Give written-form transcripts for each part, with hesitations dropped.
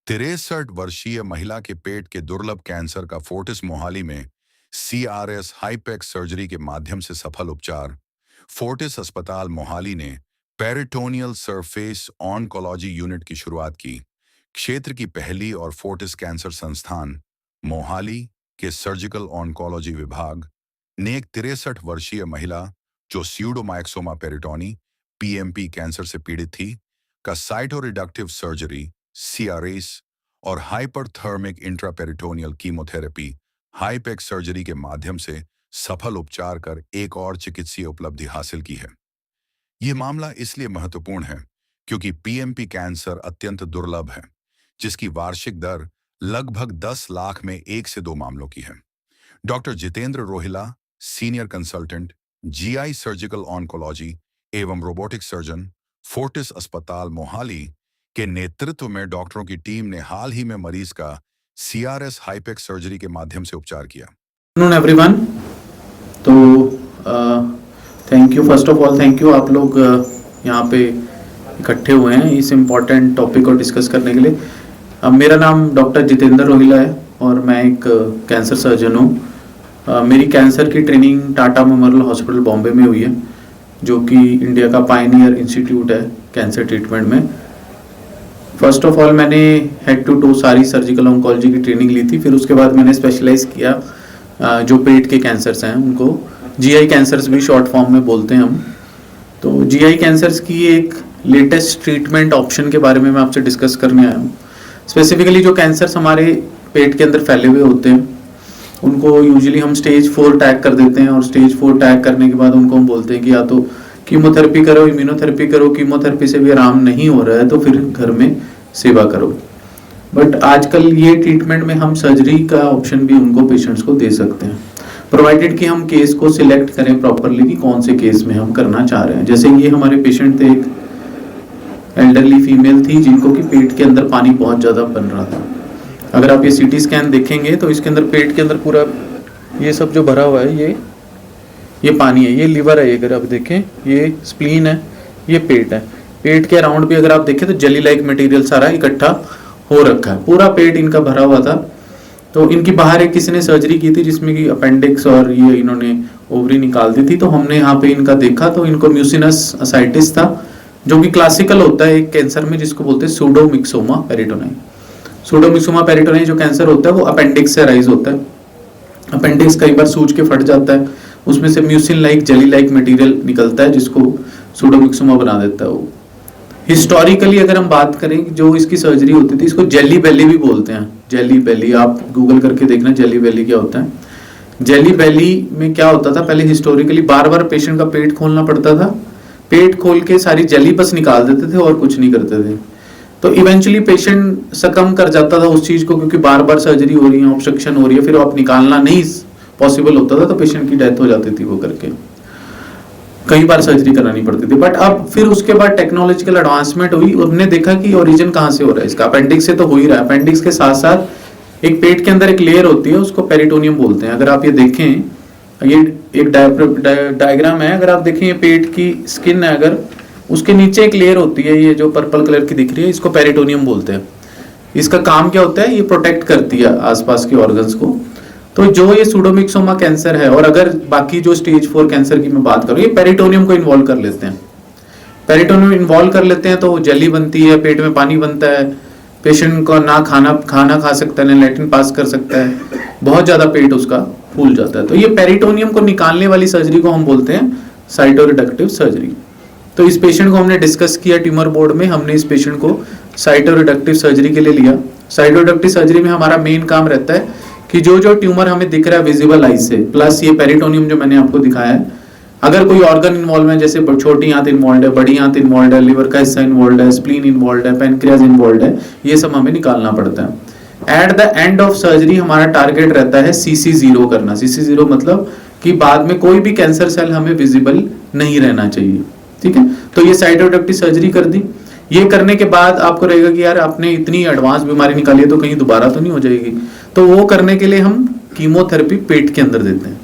63 वर्षीय महिला के पेट के दुर्लभ कैंसर का फोर्टिस मोहाली में CRS हाईपेक्स सर्जरी के माध्यम से सफल उपचार। फोर्टिस अस्पताल मोहाली ने पेरिटोनियल सरफेस ऑन्कोलॉजी यूनिट की शुरुआत की। क्षेत्र की पहली और फोर्टिस कैंसर संस्थान मोहाली के सर्जिकल ऑन्कोलॉजी विभाग ने एक 63 वर्षीय महिला जो स्यूडोमाइक्सोमा पेरिटोनी PMP कैंसर से पीड़ित थी का साइटोरिडक्टिव सर्जरी CRS और हाइपरथर्मिक इंट्रापेरिटोनियल कीमोथेरेपी हाईपेक्स सर्जरी के माध्यम से सफल उपचार कर एक और चिकित्सीय उपलब्धि हासिल की है। यह मामला इसलिए महत्वपूर्ण है क्योंकि PMP कैंसर अत्यंत दुर्लभ है, जिसकी वार्षिक दर लगभग 10 लाख में 1 से 2 मामलों की है। Doctor Jitendra Rohila, senior consultant GI surgical oncology एवं रोबोटिक सर्जन, फोर्टिस अस्पताल मोहाली के नेतृत्व में डॉक्टरों की टीम ने हाल ही में मरीज का CRS हाईपेक्स सर्जरी के माध्यम से उपचार किया। एवरीवन, तो thank you, first of all thank you आप लोग यहाँ पे इकट्ठे हुए हैं इस इम्पॉर्टेंट टॉपिक को डिस्कस करने के लिए। मेरा नाम डॉक्टर जितेंद्र रोहिला है और मैं एक कैंसर सर्जन हूँ। मेरी कैंसर की training Tata memorial hospital Bombay में हुई है, जो कि इंडिया का पायनियर इंस्टीट्यूट है कैंसर ट्रीटमेंट में। फर्स्ट ऑफ ऑल मैंने हेड टू टो सारी सर्जिकल ऑन्कोलॉजी की ट्रेनिंग ली थी। फिर उसके बाद मैंने स्पेशलाइज किया जो पेट के कैंसर्स हैं उनको GI कैंसर्स भी शॉर्ट फॉर्म में बोलते हैं हम। तो GI कैंसर्स की एक लेटेस्ट ट्रीटमेंट ऑप्शन के बारे में मैं आपसे डिस्कस करने आया हूँ। स्पेसिफिकली जो कैंसर्स हमारे पेट के अंदर फैले हुए होते हैं उनको यूजुअली हम स्टेज 4 टैग कर देते हैं, और स्टेज 4 टैग करने के बाद उनको हम बोलते हैं कि या तो कीमोथेरेपी करो, इम्यूनोथेरेपी करो, कीमोथेरेपी से भी आराम नहीं हो रहा है तो फिर घर में सेवा करो। बट आजकल ये ट्रीटमेंट में हम सर्जरी का ऑप्शन भी उनको पेशेंट्स को दे सकते हैं, प्रोवाइडेड कि हम केस को सिलेक्ट करें प्रॉपरली कि कौन से केस में हम करना चाह रहे हैं। जैसे ये हमारे पेशेंट थे, एक एल्डरली फीमेल थी जिनको कि पेट के अंदर पानी बहुत ज़्यादा बन रहा था। अगर आप ये CT स्कैन देखेंगे तो इसके अंदर पेट के अंदर पूरा ये सब जो भरा हुआ है ये पानी है, ये लीवर है। अगर आप देखें ये स्प्लीन है, ये पेट है। पेट के अराउंड भी अगर आप देखें तो जेली लाइक मटेरियल सारा इकट्ठा हो रखा है, पूरा पेट इनका भरा हुआ था। तो इनकी बाहर एक किसी ने सर्जरी की थी जिसमें कि अपेंडिक्स और ये इन्होंने ओवरी निकाल दी थी। तो हमने यहाँ पे इनका देखा तो इनको म्यूसिनस असाइटिस था, जो कि क्लासिकल होता है एक कैंसर में जिसको बोलते हैं सूडोमिक्सोमा पेरिटोनाई। सूडोमिक्सोमा पेरिटोनाई जो कैंसर होता है वो अपेंडिक्स से राइज होता है। अपेंडिक्स कई बार सूज के फट जाता है, उसमें से mucin like jelly like material निकलता है जिसको सूडोमिक्सोमा बना देता है वो। हिस्टोरिकली अगर हम बात करें जो इसकी सर्जरी होती थी, इसको जेली बेली भी बोलते हैं। जेली बेली आप गूगल करके देखना जेली बेली क्या होता है। जेली बेली में क्या होता था, पहले हिस्टोरिकली बार बार पेशेंट का पेट खोलना पड़ता था, पेट खोल के सारी जेली बस निकाल देते थे और कुछ नहीं करते थे। तो इवेंचुअली पेशेंट सकम कर जाता था उस चीज को, क्योंकि बार बार सर्जरी हो रही है, ऑब्स्ट्रक्शन हो रही है, फिर आप निकालना नहीं पॉसिबल होता था तो पेशेंट की डेथ हो जाती थी वो करके। कई बार सर्जरी करानी पड़ती थी। बट अब फिर उसके बाद टेक्नोलॉजिकल एडवांसमेंट हुई, हमने देखा कि ओरिजिन कहाँ से हो रहा है इसका। अपेंडिक्स से तो हो ही रहा है। अपेंडिक्स के साथ साथ एक पेट के अंदर एक लेयर होती है, उसको पेरिटोनियम बोलते हैं। अगर आप ये देखें, ये एक डायग्राम है, अगर आप देखें ये पेट की स्किन है, अगर उसके नीचे एक लेयर होती है, ये जो पर्पल कलर की दिख रही है, इसको पेरिटोनियम बोलते हैं। इसका काम क्या होता है, ये प्रोटेक्ट करती है आसपास के ऑर्गन्स को। तो जो ये सूडोमिक्सोमा कैंसर है, और अगर बाकी जो स्टेज 4 कैंसर की मैं बात करूं, ये पेरिटोनियम को इन्वॉल्व कर लेते हैं। पेरिटोनियम इन्वॉल्व कर लेते हैं तो जेली बनती है, पेट में पानी बनता है, पेशेंट को ना खाना खा सकता है, ना लैट्रिन पास कर सकता है, बहुत ज्यादा पेट उसका फूल जाता है। तो ये पेरिटोनियम को निकालने वाली सर्जरी को हम बोलते हैं साइटोरिडक्टिव सर्जरी। तो इस पेशेंट को हमने डिस्कस किया ट्यूमर बोर्ड में, हमने इस पेशेंट को साइटोरिडक्टिव सर्जरी के लिए लिया। साइटोरिडक्टिव सर्जरी में हमारा मेन काम रहता है कि जो जो ट्यूमर हमें दिख रहा है विजिबल आई से, प्लस ये पेरिटोनियम जो मैंने आपको दिखाया है, अगर कोई ऑर्गन इन्वॉल्व है, जैसे छोटी आंत इन्वॉल्व है, बड़ी आंत इन्वॉल्व है, लिवर का हिस्सा इन्वॉल्व है, स्प्लीन इन्वॉल्व है, पैनक्रियाज इन्वॉल्व है, ये सब हमें निकालना पड़ता है। At the end of surgery हमारा टारगेट रहता है CC0 करना। CC0 मतलब कि बाद में कोई भी कैंसर सेल हमें विजिबल नहीं रहना चाहिए। ठीक है, तो ये साइटोरिडक्टिव सर्जरी कर दी। ये करने के बाद आपको रहेगा कि यार आपने इतनी एडवांस बीमारी निकाली है तो कहीं दोबारा तो नहीं हो जाएगी। तो वो करने के लिए हम कीमोथेरेपी पेट के अंदर देते हैं।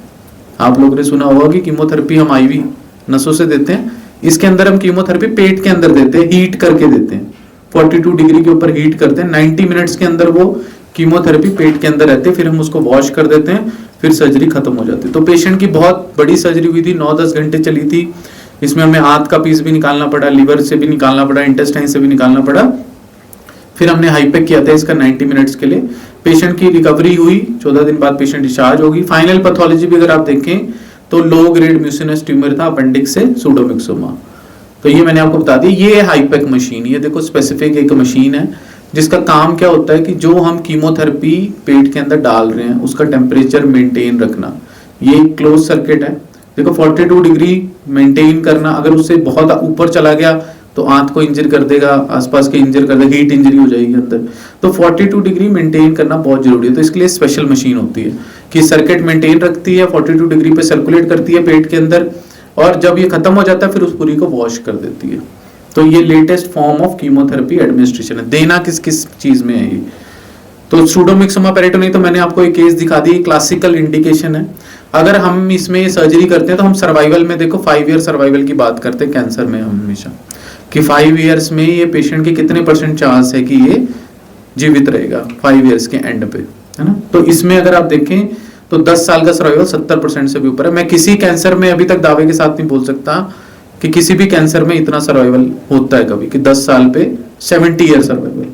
आप लोगों ने सुना होगा कि कीमोथेरेपी हम IV नसों से देते हैं, इसके अंदर हम कीमोथेरेपी पेट के अंदर देते हैं, हीट करके देते हैं। 42 डिग्री के ऊपर हीट करते हैं, 90 मिनट्स के अंदर वो कीमोथेरेपी पेट के अंदर रहते हैं, फिर हम उसको वॉश कर देते हैं, फिर सर्जरी खत्म हो जाती है। तो पेशेंट की बहुत बड़ी सर्जरी हुई थी, 9-10 घंटे चली थी। इसमें हमें आंत का पीस भी निकालना पड़ा, लिवर से भी निकालना पड़ा, इंटेस्टाइन से भी निकालना पड़ा। फिर हमने हाईपेक किया था इसका 90 मिनट्स के लिए। पेशेंट की रिकवरी हुई, 14 दिन बाद पेशेंट डिस्चार्ज होगी। फाइनल पैथोलॉजी भी अगर आप देखें तो लो ग्रेड म्यूसिनस ट्यूमर था अपेंडिक्स से सूडोमिक्सोमा। तो ये मैंने आपको बता दी, ये हाईपेक मशीन, ये देखो स्पेसिफिक एक मशीन है जिसका काम क्या होता है कि जो हम कीमोथेरेपी पेट के अंदर डाल रहे हैं उसका टेम्परेचर मेंटेन रखना। ये एक क्लोज सर्किट है, देखो 42 डिग्री मेंटेन करना। अगर उससे बहुत ऊपर चला गया तो आंत को इंजर कर देगा, आसपास के इंजर कर देगा, हीट इंजरी हो जाएगी अंदर। तो 42 डिग्री मेंटेन करना बहुत जरूरी है। तो इसके लिए स्पेशल मशीन होती है कि सर्किट मेंटेन रखती है, 42 डिग्री पे सर्कुलेट करती है पेट के अंदर, और जब ये खत्म हो जाता है फिर उस पूरी को वॉश कर देती है। तो ये latest form of chemotherapy administration है। देना किस किस चीज में है ये, तो सूडोमिक्सोमा पेरिटोनियम तो मैंने आपको एक केस दिखा दी, क्लासिकल इंडिकेशन है। अगर हम इसमें सर्जरी करते हैं तो हम सर्वाइवल में देखो 5 ईयर सर्वाइवल की बात करते हैं कैंसर में हम हमेशा, कि 5 ईयर्स में ये पेशेंट के कितने % चांस है कि ये जीवित रहेगा 5 ईयर्स के एंड पे, है ना। तो इसमें अगर आप देखें तो 10 साल का सर्वाइवल 70% से भी ऊपर है। मैं किसी कैंसर में अभी तक दावे के साथ नहीं बोल सकता कि किसी भी कैंसर में इतना सर्वाइवल होता है कभी, कि 10 साल पे 70 ईयर सर्वाइवल।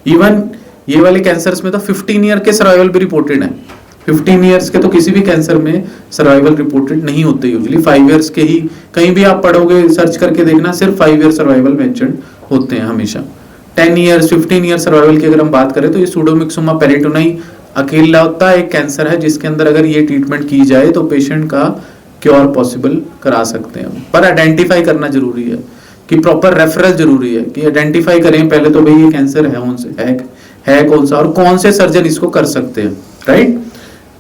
इवन ये वाले कैंसर्स में तो 15 ईयर के सर्वाइवल भी रिपोर्टेड है। 15 ईयर्स के तो किसी भी कैंसर में सर्वाइवल रिपोर्टेड नहीं होते यूजुअली, 5 ईयर्स के ही, कहीं भी आप पढ़ोगे सर्च करके देखना, सिर्फ 5 ईयर सर्वाइवल मेंशन्ड होते हैं हमेशा। 10 ईयर्स 15 ईयर सर्वाइवल की अगर हम बात करें तो ये सूडोमिक्सोमा पेरिटोनियम अकेला होता एक कैंसर है जिसके अंदर अगर ये ट्रीटमेंट की जाए तो पेशेंट का क्योर पॉसिबल करा सकते हैं। पर आइडेंटिफाई करना जरूरी है कि प्रॉपर रेफरल जरूरी है, कि आइडेंटिफाई करें पहले तो भाई ये कैंसर है कौन सा और कौन से सर्जन इसको कर सकते हैं, राइट।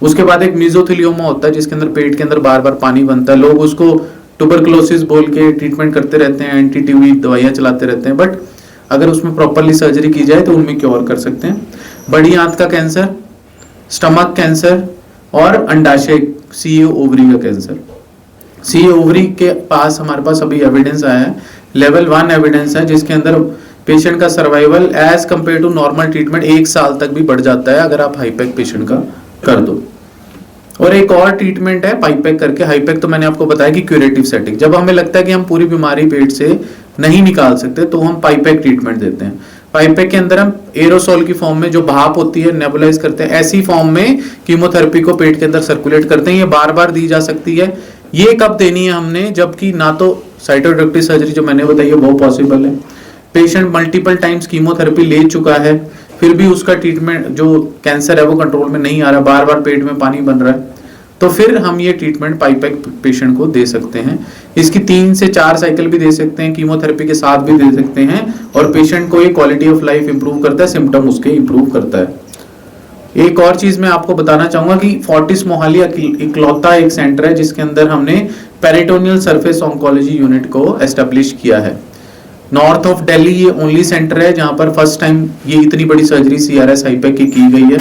उसके बाद एक मेसोथेलियोमा होता है जिसके अंदर पेट के अंदर बार बार पानी बनता है। लोग उसको ट्यूबरकुलोसिस बोल के ट्रीटमेंट करते रहते हैं, एंटी टीबी दवाइयाँ चलाते रहते हैं, बट अगर उसमें प्रॉपरली सर्जरी की जाए तो उनमें क्योर कर सकते हैं। बड़ी आंत का कैंसर, स्टमक कैंसर और अंडाशय सी ओवरी का कैंसर। सी ओवरी के पास हमारे पास अभी एविडेंस आया है, लेवल 1 एविडेंस है, जिसके अंदर पेशेंट का survival as compared to normal treatment 1 साल तक भी बढ़ जाता है अगर आप हाईपेक पेशेंट का कर दो। और एक और ट्रीटमेंट है पाइपेक करके। हाईपेक तो मैंने आपको बताया कि क्यूरेटिव सेटिंग, जब हमें लगता है कि हम पूरी बीमारी पेट से नहीं निकाल सकते तो हम पाइपेक ट्रीटमेंट देते हैं। पाइपेक के अंदर हम एरोसोल की फॉर्म में जो भाप होती है नेबुलाइज करते हैं, ऐसी फॉर्म में कीमोथेरेपी को पेट के अंदर सर्कुलेट करते हैं। ये बार बार दी जा सकती है। ये कब देनी है हमने, जबकि ना तो साइटोडक्टिव सर्जरी जो मैंने बताई है वो पॉसिबल है, पेशेंट मल्टीपल टाइम्स कीमोथेरेपी ले चुका है, फिर भी उसका ट्रीटमेंट जो कैंसर है वो कंट्रोल में नहीं आ रहा, बार बार पेट में पानी बन रहा है, तो फिर हम ये ट्रीटमेंट पाइपेक पेशेंट को दे सकते हैं। इसकी 3 से 4 साइकिल भी दे सकते हैं, कीमोथेरेपी के साथ भी दे सकते हैं, और पेशेंट को ये क्वालिटी ऑफ लाइफ इंप्रूव करता है, सिम्टम उसके इंप्रूव करता है। एक और चीज मैं आपको बताना चाहूंगा कि फोर्टिस मोहाली इकलौता एक सेंटर है जिसके अंदर हमने पेरिटोनियल सरफेस ऑन्कोलॉजी यूनिट को एस्टेब्लिश किया है। नॉर्थ ऑफ दिल्ली ये ओनली सेंटर है जहां पर फर्स्ट टाइम ये इतनी बड़ी सर्जरी CRS हाईपेक की गई है।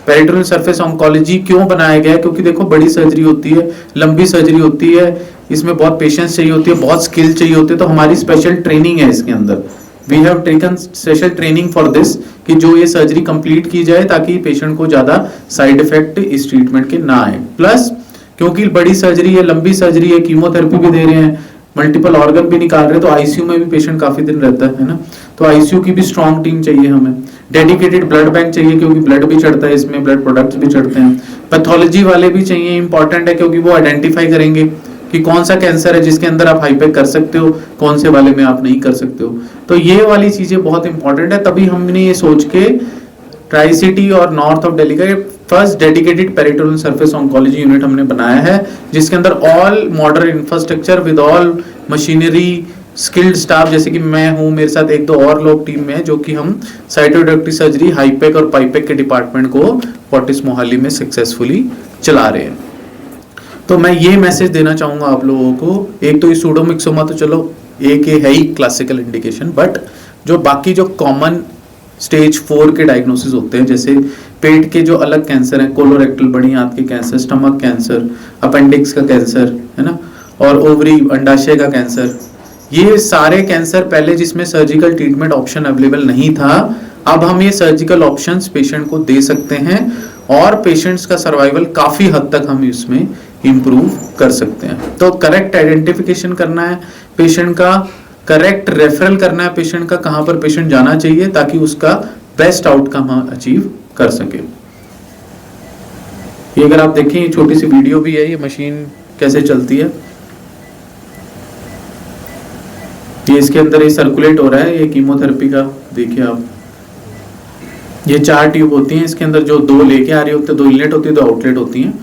पेरिटोनियल सरफेस ऑन्कोलॉजी क्यों बनाया गया है, क्योंकि देखो बड़ी सर्जरी होती है, लंबी सर्जरी होती है, इसमें बहुत पेशेंस चाहिए होती है, बहुत स्किल चाहिए होती है, तो हमारी स्पेशल ट्रेनिंग है इसके अंदर। We have taken special training for this कि जो ये सर्जरी कंप्लीट की जाए ताकि पेशेंट को ज्यादा साइड इफेक्ट इस ट्रीटमेंट के ना आए। प्लस क्योंकि बड़ी सर्जरी है, लंबी सर्जरी है, कीमोथेरेपी भी दे रहे हैं, मल्टीपल ऑर्गन भी निकाल रहे हैं, तो आईसीयू में भी पेशेंट काफी दिन रहता है ना, तो आईसीयू की भी स्ट्रॉन्ग टीम चाहिए हमें। डेडिकेटेड ब्लड बैंक चाहिए क्योंकि ब्लड भी चढ़ता है इसमें, ब्लड प्रोडक्ट्स भी चढ़ते हैं। पैथोलॉजी वाले भी चाहिए, इंपॉर्टेंट है क्योंकि वो आइडेंटिफाई करेंगे कि कौन सा कैंसर है जिसके अंदर आप हाईपेक कर सकते हो, कौन से वाले में आप नहीं कर सकते हो। तो ये वाली चीजें बहुत इंपॉर्टेंट है, तभी हमने ये सोच के ट्राई सिटी और नॉर्थ ऑफ दिल्ली का first dedicated peritoneal surface oncology unit हमने बनाया है, जिसके अंदर all modern infrastructure with all machinery, skilled staff, जैसे कि मैं हूं, मेरे साथ 1-2 और लोग टीम में है, जो कि हम साइटोडक्टिव सर्जरी, हाईपेक और पाइपेक के डिपार्टमेंट को फोर्टिस मोहाली में सक्सेसफुली चला रहे हैं। तो मैं ये मैसेज देना चाहूंगा आप लोगों को, एक तो ये सूडोमिक्सोमा तो चलो एक है ही क्लासिकल इंडिकेशन, बट जो बाकी जो कॉमन स्टेज 4 के डायग्नोसिस होते हैं, जैसे पेट के जो अलग कैंसर हैं, कोलोरेक्टल बड़ी आंत के कैंसर, स्टमक कैंसर, अपेंडिक्स का कैंसर, है ना, और ओवरी अंडाशय का कैंसर, ये सारे कैंसर पहले जिसमें सर्जिकल ट्रीटमेंट ऑप्शन अवेलेबल नहीं था, अब हम ये सर्जिकल ऑप्शंस पेशेंट को दे सकते हैं और पेशेंट्स का सर्वाइवल काफी हद तक हम इसमें इंप्रूव कर सकते हैं। तो करेक्ट आइडेंटिफिकेशन करना है पेशेंट का, करेक्ट रेफरल करना है पेशेंट का, कहां पर पेशेंट जाना चाहिए ताकि उसका बेस्ट आउटकम हम अचीव कर सके। ये अगर आप देखें, ये छोटी सी वीडियो भी है, ये मशीन कैसे चलती है, ये इसके अंदर ये सर्कुलेट हो रहा है, ये कीमोथेरेपी का देखिए आप, ये 4 ट्यूब होती हैं इसके अंदर, जो 2 लेके आ रही होती है, 2 इनलेट होती है, 2 आउटलेट होती हैं।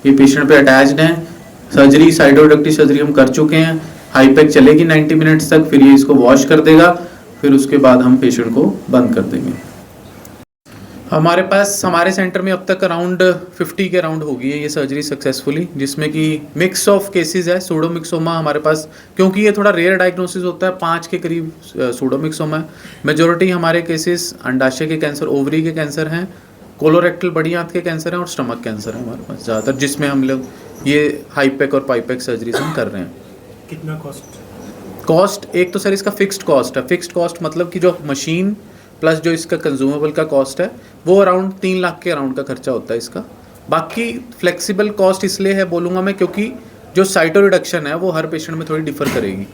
ये पेशेंट पे अटैच्ड है। सर्जरी साइटोरेक्टिव सर्जरी हम कर चुके हैं, हाईपैक चलेगी 90 मिनट्स तक, फिर ये इसको वॉश कर देगा, फिर उसके बाद हम पेशेंट को बंद कर देंगे। हमारे पास हमारे सेंटर में अब तक अराउंड 50 के अराउंड हो गई है ये सर्जरी सक्सेसफुली, जिसमें कि मिक्स ऑफ केसेस है। सूडोमिक्सोमा हमारे पास, क्योंकि ये थोड़ा रेयर डायग्नोसिस होता है, 5 के करीब सूडोमिक्सोमा है। मेजोरिटी हमारे केसेस अंडाशय के कैंसर, ओवरी के कैंसर हैं, कोलोरेक्टल बड़ी आंत के कैंसर हैं और स्टमक कैंसर है हमारे पास ज़्यादातर, जिसमें हम लोग ये हाईपैक और पाईपैक सर्जरीज हम कर रहे हैं। कितना कॉस्ट एक तो सर इसका फिक्स्ड कॉस्ट है। फिक्स्ड कॉस्ट मतलब कि जो मशीन प्लस जो इसका कंज्यूमेबल का कॉस्ट है वो अराउंड 3 लाख के अराउंड का खर्चा होता है इसका। बाकी फ्लेक्सिबल कॉस्ट इसलिए है बोलूँगा मैं, क्योंकि जो साइटो रिडक्शन है वो हर पेशेंट में थोड़ी डिफर करेगी।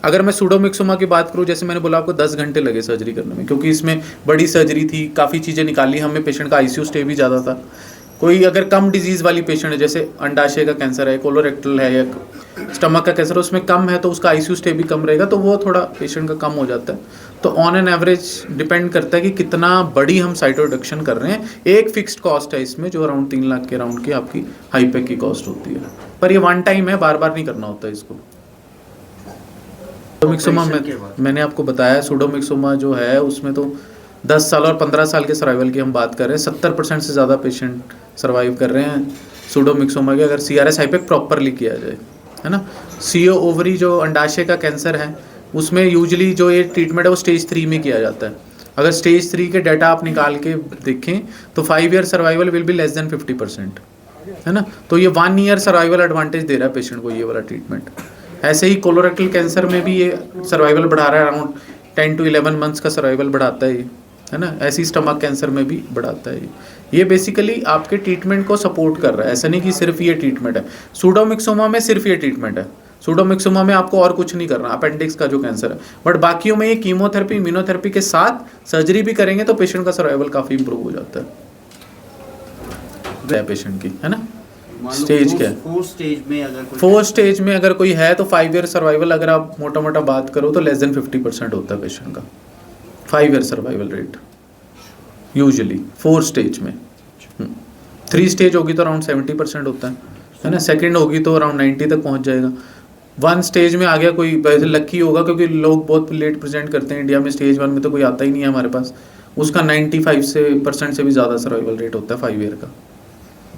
अगर मैं सूडोमिक्सोमा की बात करूँ, जैसे मैंने बोला आपको 10 घंटे लगे सर्जरी करने में, क्योंकि इसमें बड़ी सर्जरी थी, काफ़ी चीज़ें निकाली हमें, पेशेंट का आईसीयू स्टे भी ज़्यादा था। कोई अगर कम डिजीज़ वाली पेशेंट है, जैसे अंडाशय का कैंसर है, कोलोरेक्टल है या स्टमक का कैंसर, उसमें कम है तो उसका आईसीयू स्टे भी कम रहेगा, तो वो थोड़ा पेशेंट का कम हो जाता है। तो ऑन एन एवरेज डिपेंड करता है कि कितना बड़ी हम साइटो रिडक्शन कर रहे हैं। एक फिक्स्ड कॉस्ट है इसमें जो अराउंड 3 लाख के अराउंड की आपकी हाईपैक की कॉस्ट होती है, पर ये वन टाइम है, बार बार नहीं करना होता इसको। सूडोमिक्सोमा मैंने आपको बताया, सूडोमिक्सोमा जो है उसमें तो 10 साल और 15 साल के सर्वाइवल की हम बात कर रहे हैं। 70% से ज़्यादा पेशेंट सर्वाइव कर रहे हैं सूडोमिक्सोमा के, अगर CRS हाईपैक प्रॉपरली किया जाए, है ना। CO ओवरी जो अंडाशय का कैंसर है उसमें यूजुअली जो ये ट्रीटमेंट है वो स्टेज 3 में किया जाता है। अगर स्टेज 3 के डाटा आप निकाल के देखें तो 5 year survival will be less than 50%, है ना। तो ये 1 ईयर सर्वाइवल एडवांटेज दे रहा है पेशेंट को ये वाला ट्रीटमेंट। ऐसे ही कोलोरेक्टल कैंसर में भी ये सर्वाइवल बढ़ा रहा है, अराउंड 10 to 11 मंथ्स का सर्वाइवल बढ़ाता है ये, है ना। ऐसे ही स्टमक कैंसर में भी बढ़ाता है ये बेसिकली आपके ट्रीटमेंट को सपोर्ट कर रहा है। ऐसा नहीं कि सिर्फ ये ट्रीटमेंट है। सूडोमिक्सोमा में सिर्फ ये ट्रीटमेंट है, सूडोमिक्सोमा में आपको और कुछ नहीं करना, अपेंडिक्स का जो कैंसर है। बट बाकियों में ये कीमोथेरेपी इम्यूनोथेरेपी के साथ सर्जरी भी करेंगे तो पेशेंट का सर्वाइवल काफ़ी इंप्रूव हो जाता है पेशेंट की, है ना। स्टेज क्या है, 4 स्टेज में अगर कोई है तो 5 ईयर सर्वाइवल, अगर आप मोटा मोटा बात करो तो लेस देन 50% होता है पेशेंट का 5 year survival rate usually 4 stage में। 3 स्टेज होगी तो अराउंड 70% होता है ना। सेकंड होगी तो अराउंड 90 तक पहुंच जाएगा। 1 स्टेज में आ गया कोई, वैसे लकी होगा क्योंकि लोग बहुत लेट प्रेजेंट करते हैं इंडिया में, स्टेज 1 में तो कोई आता ही नहीं है हमारे पास, उसका 95% से भी ज़्यादा सर्वाइवल रेट होता है 5 ईयर का।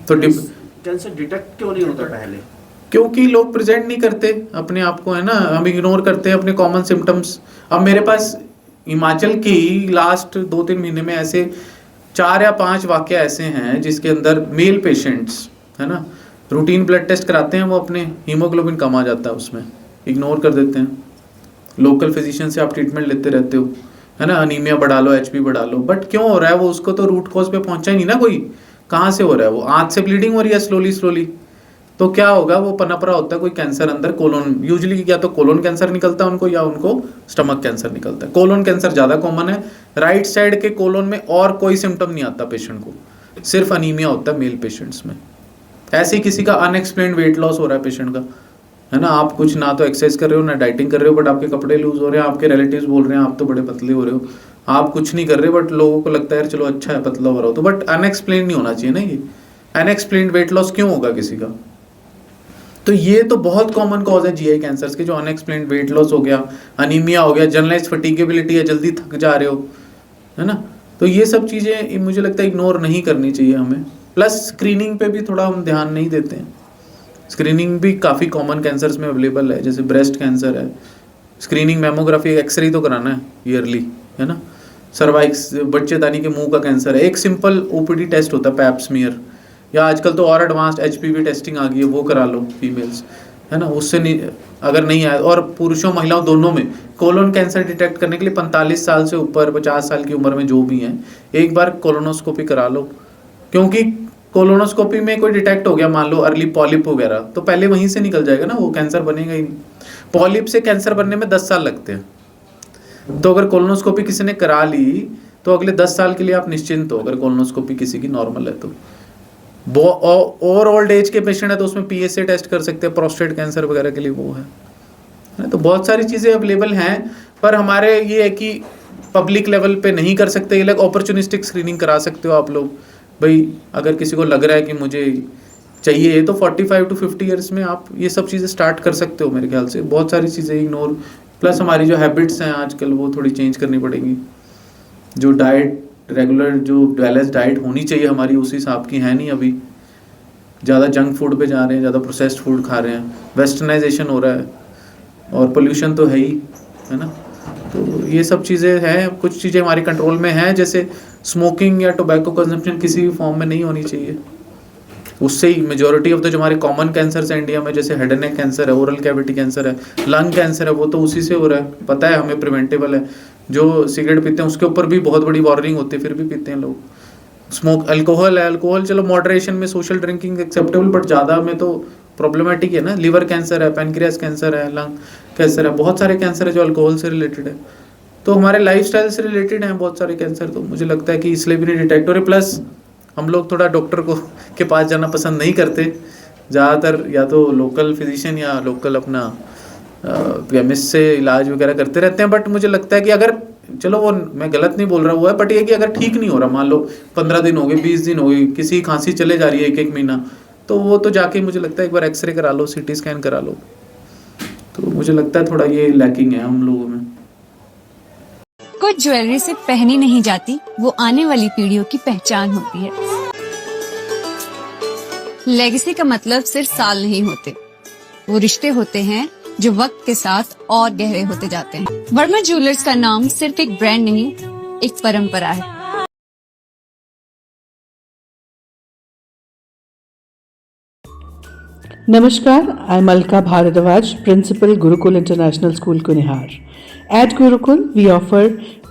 तो कैंसर डिटेक्ट क्यों नहीं होता पहले? क्योंकि लोग प्रेजेंट नहीं करते अपने आप को, है ना। हम इग्नोर करते हैं अपने कॉमन सिम्टम्स। अब मेरे पास हिमाचल की लास्ट 2-3 महीने में ऐसे 4 या 5 वाक़े ऐसे हैं जिसके अंदर मेल पेशेंट्स, है ना, रूटीन ब्लड टेस्ट कराते हैं, वो अपने हीमोग्लोबिन कम आ जाता है, उसमें इग्नोर कर देते हैं। लोकल फिजिशियन से आप ट्रीटमेंट लेते रहते हो, है ना, अनीमिया बढ़ा लो, HP बढ़ा लो, बट क्यों हो रहा है वो, उसको तो रूट कॉज पे पहुंचा ही नहीं ना कोई, कहाँ से हो रहा है वो, आंत से ब्लीडिंग हो रही है स्लोली, तो क्या होगा, वो पनप रहा होता है कोई कैंसर अंदर, कोलोन, यूजुअली या तो कोलोन कैंसर निकलता है उनको या उनको स्टमक कैंसर निकलता है। कोलोन कैंसर ज़्यादा कॉमन है। राइट साइड के कोलोन में और कोई सिम्टम नहीं आता पेशेंट को, सिर्फ अनीमिया होता है मेल पेशेंट्स में। ऐसे ही किसी का अनएक्सप्लेन्ड वेट लॉस हो रहा है पेशेंट का, है ना, आप कुछ ना तो एक्सरसाइज कर रहे हो ना डाइटिंग कर रहे हो, बट आपके कपड़े लूज हो रहे हैं, आपके रिलेटिव्स बोल रहे हैं आप तो बड़े पतले हो रहे हो, आप कुछ नहीं कर रहे, बट लोगों को लगता है यार चलो अच्छा है पतला हो रहा हो तो, बट अनएक्सप्लेन नहीं होना चाहिए ना ये। अनएक्सप्लेन्ड वेट लॉस क्यों होगा किसी का, तो ये तो बहुत कॉमन कॉज है GI कैंसर्स के, जो अनएक्सप्लेन्ड वेट लॉस हो गया, अनीमिया हो गया, जनरलाइज्ड फटीगेबिलिटी है, जल्दी थक जा रहे हो, है ना। तो ये सब चीज़ें मुझे लगता है इग्नोर नहीं करनी चाहिए हमें। प्लस स्क्रीनिंग पे भी थोड़ा हम ध्यान नहीं देते हैं। स्क्रीनिंग भी काफ़ी कॉमन कैंसर्स में अवेलेबल है, जैसे ब्रेस्ट कैंसर है, स्क्रीनिंग मेमोग्राफी, एक्सरे तो कराना है ईयरली, है ना। सर्वाइक्स, बच्चेदानी के मुंह का कैंसर है, एक सिंपल OPD टेस्ट होता है पैप स्मीयर, या आजकल तो और एडवांस्ड HPV टेस्टिंग आ गई है, वो करा लो फीमेल्स। है ना, उससे नहीं, अगर नहीं आया, और पुरुषों महिलाओं दोनों में कोलोन कैंसर डिटेक्ट करने के लिए 45 साल से ऊपर 50 साल की उम्र में जो भी हैं एक बार कोलोनोस्कोपी करा लो, क्योंकि कोलोनोस्कोपी में कोई डिटेक्ट हो गया मान लो अर्ली पॉलिप वगैरह, तो पहले वहीं से निकल जाएगा ना, वो कैंसर बनेगा ही नहीं। पॉलिप से कैंसर बनने में 10 साल लगते हैं, तो अगर कोलोनोस्कोपी किसी ने करा ली तो अगले 10 साल के लिए आप निश्चिंत हो, अगर कोलोनोस्कोपी किसी की नॉर्मल है तो। और ओल्ड एज के पेशेंट है तो उसमें PSA टेस्ट कर सकते हैं, प्रोस्टेट कैंसर वगैरह के लिए वो है। तो बहुत सारी चीज़ें अवेलेबल हैं, पर हमारे ये है कि पब्लिक लेवल पे नहीं कर सकते, ये लोग अपॉर्चुनिस्टिक स्क्रीनिंग करा सकते हो आप लोग। भाई अगर किसी को लग रहा है कि मुझे चाहिए तो 45 to 50 ईयर्स में आप ये सब चीज़ें स्टार्ट कर सकते हो मेरे ख्याल से। बहुत सारी चीज़ें इग्नोर, प्लस हमारी जो हैबिट्स हैं आजकल वो थोड़ी चेंज करनी पड़ेंगी। जो डाइट रेगुलर जो बैलेंस डाइट होनी चाहिए हमारी उस हिसाब की है नहीं अभी, ज़्यादा जंक फूड पे जा रहे हैं, ज़्यादा प्रोसेस्ड फूड खा रहे हैं, वेस्टर्नाइजेशन हो रहा है, और पोल्यूशन तो है ही, है ना। तो ये सब चीज़ें हैं, कुछ चीज़ें हमारी कंट्रोल में हैं, जैसे स्मोकिंग या टोबैको कंजम्पशन किसी भी फॉर्म में नहीं होनी चाहिए। उससे ही मेजॉरिटी ऑफ द जो हमारे कॉमन कैंसर है इंडिया में, जैसे हेड एंड नेक कैंसर है, ओरल कैविटी कैंसर है, लंग कैंसर है, वो तो उसी से हो रहा है, पता है हमें, प्रिवेंटेबल है। जो सिगरेट पीते हैं उसके ऊपर भी बहुत बड़ी वार्निंग होती है, फिर भी पीते हैं लोग। स्मोक अल्कोहल है, अल्कोहल चलो मॉडरेशन में सोशल ड्रिंकिंग एक्सेप्टेबल, बट ज़्यादा में तो प्रॉब्लमेटिक है ना। लिवर कैंसर है, पैनक्रियास कैंसर है, लंग कैंसर है, बहुत सारे कैंसर है जो अल्कोहल से रिलेटेड है। तो हमारे लाइफस्टाइल से रिलेटेड हैं बहुत सारे कैंसर, तो मुझे लगता है कि इसलिए भी नहीं डिटेक्ट हो रहे। प्लस हम लोग थोड़ा डॉक्टर को के पास जाना पसंद नहीं करते ज़्यादातर, या तो लोकल फिजिशियन या लोकल अपना केमिस्ट से इलाज वगैरह करते रहते हैं। बट मुझे लगता है कि अगर, चलो वो मैं गलत नहीं बोल रहा हुआ है, बट ये कि अगर ठीक नहीं हो रहा, मान लो 15 दिन हो गए, 20 दिन हो गए, किसी खांसी चले जा रही है 1-1 महीना, तो वो तो जाके मुझे लगता है एक बार एक्सरे करा लो, CT स्कैन करा लो। तो मुझे लगता है थोड़ा ये लैकिंग है हम लोगों में। कुछ ज्वेलरी सिर्फ पहनी नहीं जाती, वो आने वाली पीढ़ियों की पहचान होती है। लेगेसी का मतलब सिर्फ साल नहीं होते, वो रिश्ते होते हैं जो वक्त के साथ और गहरे होते जाते हैं। वर्मा ज्वेलर्स का नाम सिर्फ एक ब्रांड नहीं, एक परंपरा है। Namaskar, I'm Alka Bharadwaj, Principal Gurukul International School, Kunihar. At Gurukul, we offer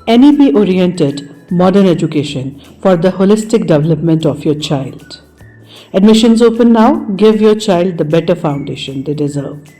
NEP-oriented modern education for the holistic development of your child. Admissions open now. Give your child the better foundation they deserve.